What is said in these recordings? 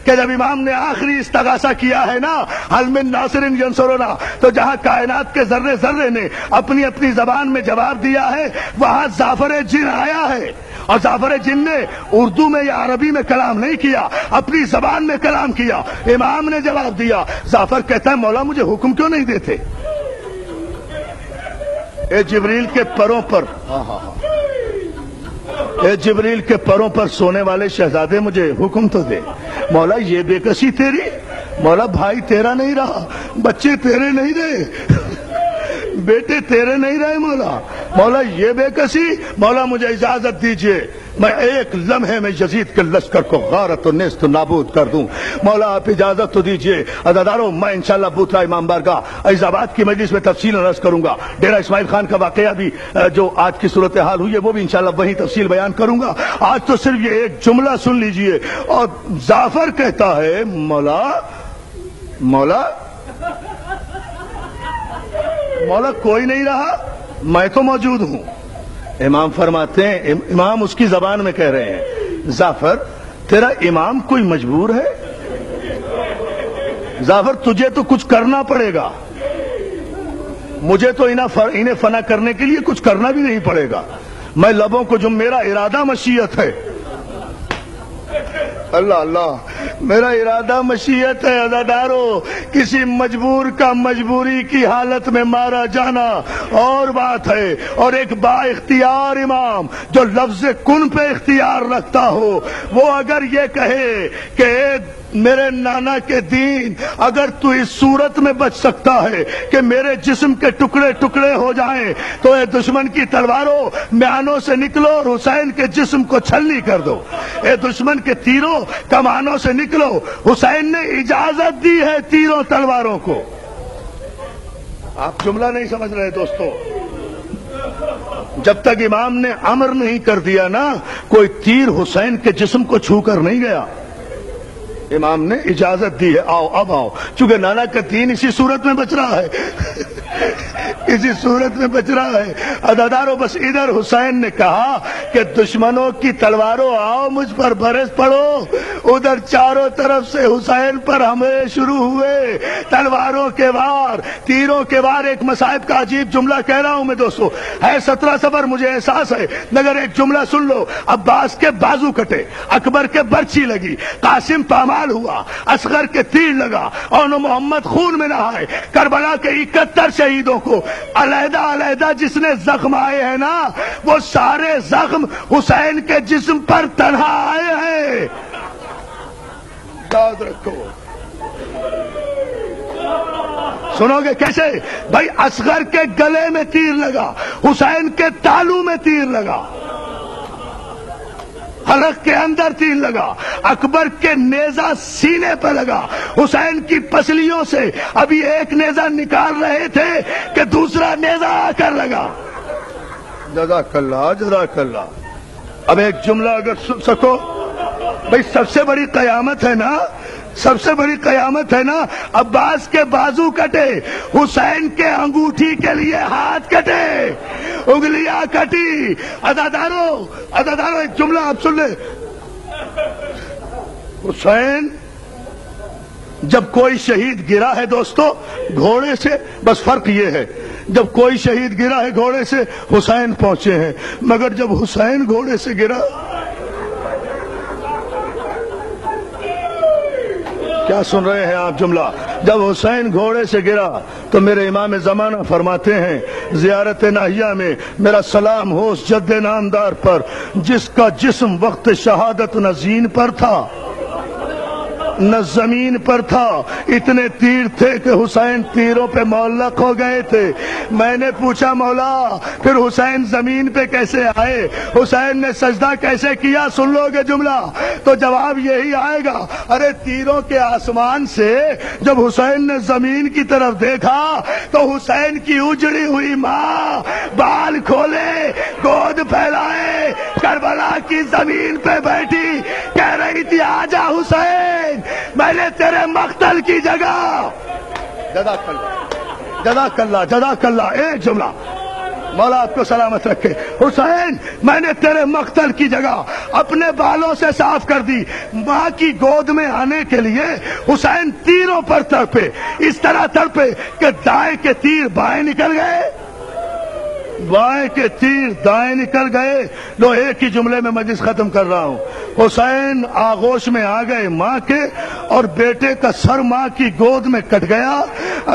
کہ جب امام نے آخری استغاثہ کیا ہے نا، حل من ناصر ینصرنا، تو جہاں کائنات کے ذرے ذرے نے اپنی اپنی زبان میں جواب دیا ہے، وہاں زعفر جن آیا ہے، اور زعفر جن نے اردو میں یا عربی میں کلام نہیں کیا، اپنی زبان میں کلام کیا، امام نے جواب دیا۔ زعفر کہتا ہے مولا مجھے حکم کیوں نہیں دیتے؟ اے جبریل کے پروں پر، اے جبریل کے پروں پر سونے والے شہزادے مجھے حکم تو دے۔ مولا یہ بے کسی تیری؟ مولا بھائی تیرا نہیں رہا، بچے تیرے نہیں رہے، بیٹے تیرے نہیں رہے مولا۔ مولا یہ بے کسی؟ مولا مجھے اجازت دیجئے، میں ایک لمحے میں یزید کے لشکر کو غارت و نیست و نابود کر دوں۔ مولا آپ اجازت تو دیجئے۔ عزادارو میں انشاءاللہ بوتھرا امام بارگاہ عزیز آباد کی مجلس میں تفصیل عرض کروں گا۔ ڈیرہ اسماعیل خان کا واقعہ بھی جو آج کی صورتحال ہوئی ہے وہ بھی انشاءاللہ وہی تفصیل بیان کروں گا۔ آج تو صرف یہ ایک جملہ سن لیجئے۔ اور زعفر کہتا ہے مولا مولا مولا کوئی نہیں رہا، میں تو موجود ہوں۔ امام فرماتے ہیں، امام اس کی زبان میں کہہ رہے ہیں، زعفر تیرا امام کوئی مجبور ہے؟ زعفر تجھے تو کچھ کرنا پڑے گا، مجھے تو انہیں فنا کرنے کے لیے کچھ کرنا بھی نہیں پڑے گا۔ میں لبوں کو جو میرا ارادہ مشیت ہے، اللہ اللہ میرا ارادہ مشیت ہے۔ عزادارو کسی مجبور کا مجبوری کی حالت میں مارا جانا اور بات ہے، اور ایک با اختیار امام جو لفظ کن پہ اختیار رکھتا ہو، وہ اگر یہ کہے کہ میرے نانا کے دین اگر تو اس صورت میں بچ سکتا ہے کہ میرے جسم کے ٹکڑے ٹکڑے ہو جائیں تو اے دشمن کی تلواروں میانوں سے نکلو اور حسین کے جسم کو چھلنی کر دو۔ اے دشمن کے تیروں کمانوں سے نکلو، حسین نے اجازت دی ہے تیروں تلواروں کو۔ آپ جملہ نہیں سمجھ رہے دوستو، جب تک امام نے امر نہیں کر دیا نا، کوئی تیر حسین کے جسم کو چھو کر نہیں گیا۔ امام نے اجازت دی ہے، آؤ اب آؤ، چونکہ نانا کا دین اسی صورت میں بچ رہا ہے، اسی صورت میں بچ رہا ہے۔ عزادارو بس ادھر حسین نے کہا کہ دشمنوں کی تلواروں آؤ مجھ پر برس پڑو، ادھر چاروں طرف سے حسین پر حملے شروع ہوئے، تلواروں کے وار، تیروں کے وار۔ ایک مصائب کا عجیب جملہ کہہ رہا ہوں میں دوستو، ہے 17 صفر مجھے احساس ہے، مگر ایک جملہ سن لو۔ عباس کے بازو کٹے، اکبر کے برچھی لگی، قاسم پامال ہوا، اصغر کے تیر لگا، اور محمد خون میں نہائے۔ کربلا کے 71 شہیدوں کو علیحدہ علیحدہ جس نے زخم آئے ہیں نا، وہ سارے زخم حسین کے جسم پر تنہا آئے ہیں، یاد رکھو۔ سنو گے کیسے؟ بھائی اصغر کے گلے میں تیر لگا، حسین کے تالو میں تیر لگا، حلق کے اندر تیر لگا، اکبر کے نیزہ سینے پہ لگا، حسین کی پسلیوں سے ابھی ایک نیزہ نکال رہے تھے کہ دوسرا نیزہ آ کر لگا۔ جزاک اللہ جزاک اللہ۔ اب ایک جملہ اگر سن سکو، بھئی سب سے بڑی قیامت ہے نا، سب سے بڑی قیامت ہے نا، عباس کے بازو کٹے، حسین کے انگوٹھی کے لیے ہاتھ کٹے، انگلیاں کٹی۔ عزادارو ایک جملہ آپ سن لیں، حسین جب کوئی شہید گرا ہے دوستو گھوڑے سے، بس فرق یہ ہے جب کوئی شہید گرا ہے گھوڑے سے حسین پہنچے ہیں، مگر جب حسین گھوڑے سے گرا، کیا سن رہے ہیں آپ جملہ؟ جب حسین گھوڑے سے گرا تو میرے امام زمانہ فرماتے ہیں زیارت ناہیہ میں، میرا سلام ہو اس جد نامدار پر جس کا جسم وقت شہادت نہ زین پر تھا نہ زمین پر تھا، اتنے تیر تھے کہ حسین تیروں پہ معلق ہو گئے تھے۔ میں نے پوچھا مولا پھر حسین زمین پہ کیسے آئے، حسین نے سجدہ کیسے کیا؟ سن لو گے جملہ تو جواب یہی آئے گا، ارے تیروں کے آسمان سے جب حسین نے زمین کی طرف دیکھا تو حسین کی اجڑی ہوئی ماں بال کھولے، گود پھیلائے، کربلا کی زمین پہ بیٹھی، کہہ رہی تھی آجا حسین، میں نے تیرے مقتل کی جگہ۔ جزاک اللہ جزاک اللہ جزاک اللہ۔ ایک جملہ مولا آپ کو سلامت رکھے۔ حسین میں نے تیرے مقتل کی جگہ اپنے بالوں سے صاف کر دی، ماں کی گود میں آنے کے لیے حسین تیروں پر تڑپے، اس طرح تڑپے کہ دائیں کے تیر بائیں نکل گئے، بائیں کے تیر دائیں نکل گئے۔ لو ایک ہی جملے میں مجلس ختم کر رہا ہوں۔ حسین آغوش میں آ گئے ماں کے، اور بیٹے کا سر ماں کی گود میں کٹ گیا۔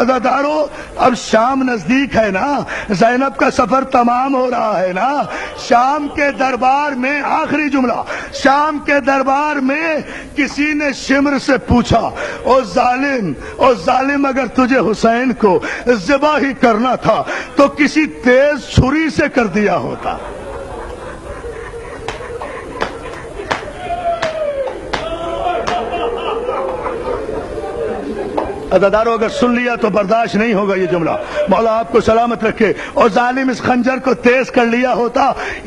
عزادارو اب شام نزدیک ہے نا، زینب کا سفر تمام ہو رہا ہے نا۔ شام کے دربار میں آخری جملہ، شام کے دربار میں کسی نے شمر سے پوچھا، او ظالم اگر تجھے حسین کو ذبح ہی کرنا تھا تو کسی تیز چھری سے کر دیا ہوتا۔ عزادارو اگر سن لیا تو برداشت نہیں ہوگا یہ جملہ، مولا آپ کو سلامت رکھے۔ اور ظالم اس خنجر کو تیز کر لیا ہوتا،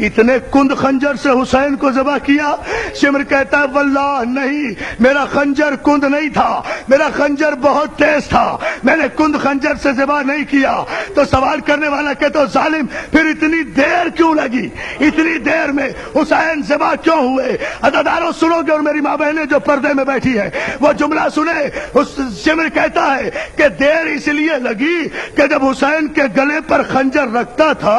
اتنے کند خنجر سے حسین کو ذبح کیا۔ شمر کہتا ہے واللہ نہیں، میرا خنجر کند نہیں تھا، میرا خنجر بہت تیز تھا، میں نے کند خنجر سے ذبح نہیں کیا۔ تو سوال کرنے والا کہتا ظالم پھر اتنی دیر کیوں لگی، اتنی دیر میں حسین ذبح کیوں ہوئے؟ عزادارو سنو گے، اور میری ماں بہنیں جو پردے میں بیٹھی ہیں وہ جملہ سنے۔ شمر کہتا ہے کہ دیر اس لیے لگی کہ جب حسین کے گلے پر خنجر رکھتا تھا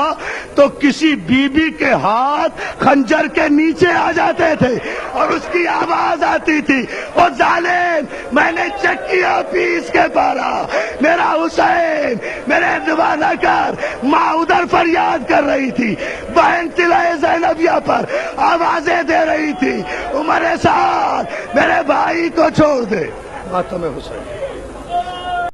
تو کسی بی بی کے ہاتھ خنجر کے نیچے آ جاتے تھے اور اس کی آواز آتی تھی، او ظالم میں نے چکیاں پیس کے پالا، میرا حسین میرے ذبح نہ کر۔ ماں ادھر فریاد کر رہی تھی، بہن طلعہ زینبیہ پر آوازیں دے رہی تھی، عمر سعد میرے بھائی کو چھوڑ دے۔ ماتم حسین